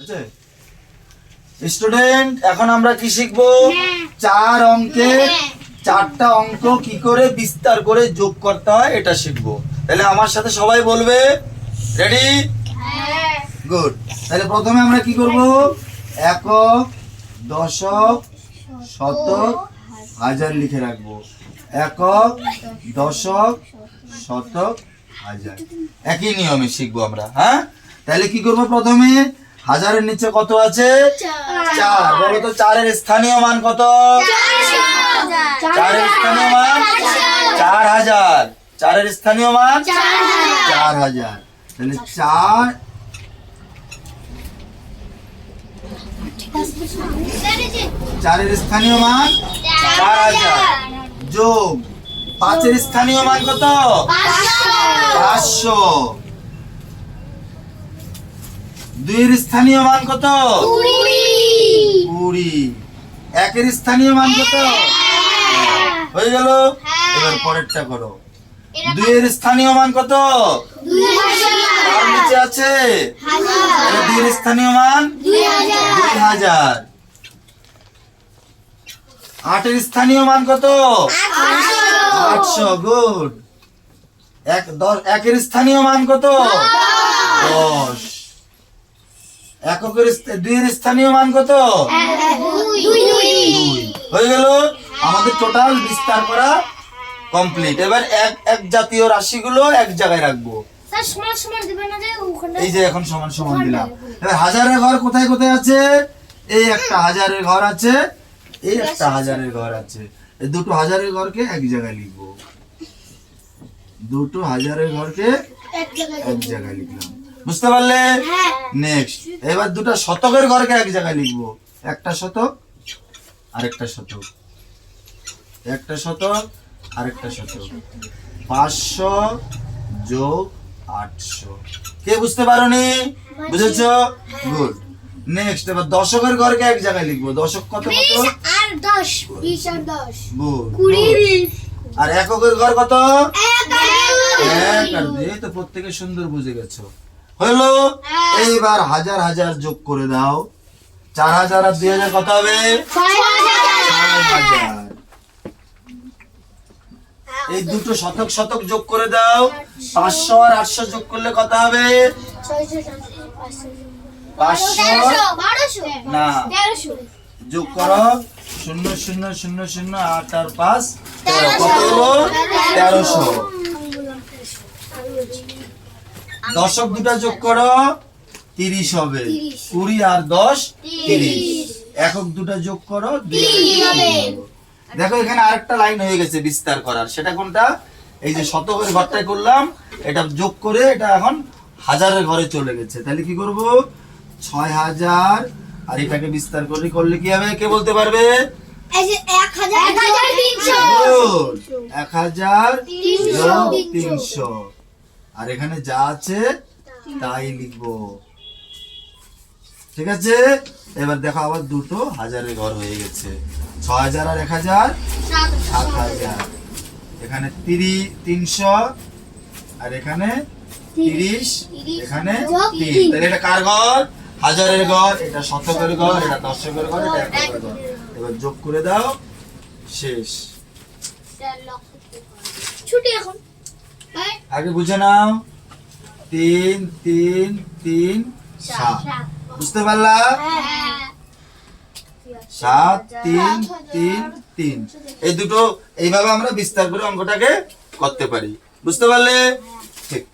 আছে স্টুডেন্ট, এখন আমরা কি শিখবো? চার অঙ্কে চারটা অঙ্ক কি করে বিস্তার করে যোগ করতে হয় এটা শিখবো। তাহলে আমার সাথে সবাই বলবে, রেডি? গুড। তাহলে প্রথমে আমরা কি করব? একক, দশক, শতক, হাজার লিখে রাখবো। একক, দশক, শতক, হাজার, একই নিয়মে শিখবো আমরা। হ্যাঁ, তাহলে কি করবো? প্রথমে হাজারের নিচে কত আছে? চার। বলো তো চারের স্থানীয় মান কত? চারের স্থানীয় মান 4000। চারের স্থানীয় মান 4000। তাহলে চারের স্থানীয় মান 4000 যোগ 5-এর স্থানীয় মান কত? 500। 2-এর স্থানীয় মান কত? 20। 1-এর স্থানীয় মান কত? হয়ে গেল। এবার পরেরটা করো। 2-এর স্থানীয় মান কত? তার নিচে আছে 2-এর স্থানীয় মান 2000। 8-এর স্থানীয় মান কত? 800। গুড। 1-এর স্থানীয় মান কত? 10। 2-এর স্থানীয় মান কত? 2। হয়ে গেল। আমাদের টোটাল বিস্তার করা কমপ্লিট। এবার এক জাতীয় রাশিগুলো এক জায়গায় রাখবো। এই যে এখন সমান সমান দিলাম। এবার হাজারের ঘর কোথায় কোথায় আছে? এই একটা হাজারের ঘর আছে, এই একটা হাজারের ঘর আছে। এই দুটো হাজারের ঘরকে এক জায়গায় লিখবো। দুটো হাজারের ঘরকে এক জায়গায় লিখলাম। বুঝতে পারলে? নেক্সট, এবার দুটো শতকের ঘরকে এক জায়গায় লিখবো। একটা শতক আরেকটা শতক, একটা শতক আরেকটা শতক। 500 যোগ 800। কে বুঝতে পারোনি? বুঝেছো? গুড। নেক্সট, এবার দশকের ঘরকে এক জায়গায় লিখবো। দশক কত কত? 10 20 আর 10 গুড। আর এককের ঘর কত? 1 আর 2। তো প্রত্যেকে সুন্দর বুঝে গেছো। হলো। এইবার হাজার হাজার যোগ করে দাও। 4000 আর 2000 কত হবে? 6000। এই দুটো শতক শতক যোগ করে দাও। 500 আর 800 যোগ করলে কত হবে? 500 না, যোগ করো। 0 0 0 0 8 আর 5 13। কত হলো? 1300। দশক দুটা যোগ করো, 30 হবে। 20 আর 10 30। একক দুটা যোগ করো, 2 হবে। দেখো এখানে আরেকটা লাইন হয়ে গেছে বিস্তার করার। সেটা কোনটা? এই যে শতকের ঘরটাই করলাম, এটা যোগ করে এটা এখন হাজারের ঘরে চলে গেছে। তাহলে কি করব? 6000 আর এটাকে বিস্তার করলে কি হবে? কে বলতে পারবে? এই যে 1300 1000 যোগ 300। আর এখানে যা আছে তাই লিখবো। ঠিক আছে? এবার দেখো আবার দুটো হাজারের ঘর হয়ে গেছে। 6000 আর 1000 7000। এখানে 300 আর এখানে 30, এখানে 3। তাহলে এটা কার ঘর? হাজারের ঘর। এটা শতকের ঘর, এটা দশকের ঘর, এটা এককের ঘর। এবার যোগ করে দাও, শেষ। ছুটি এখন আগে বুঝে নাও। 3 3 3 7। বুঝতে পারলা? 7 3 3 3। এই দুটো এইভাবে আমরা বিস্তার করে অঙ্কটাকে করতে পারি। বুঝতে পারলে? ঠিক।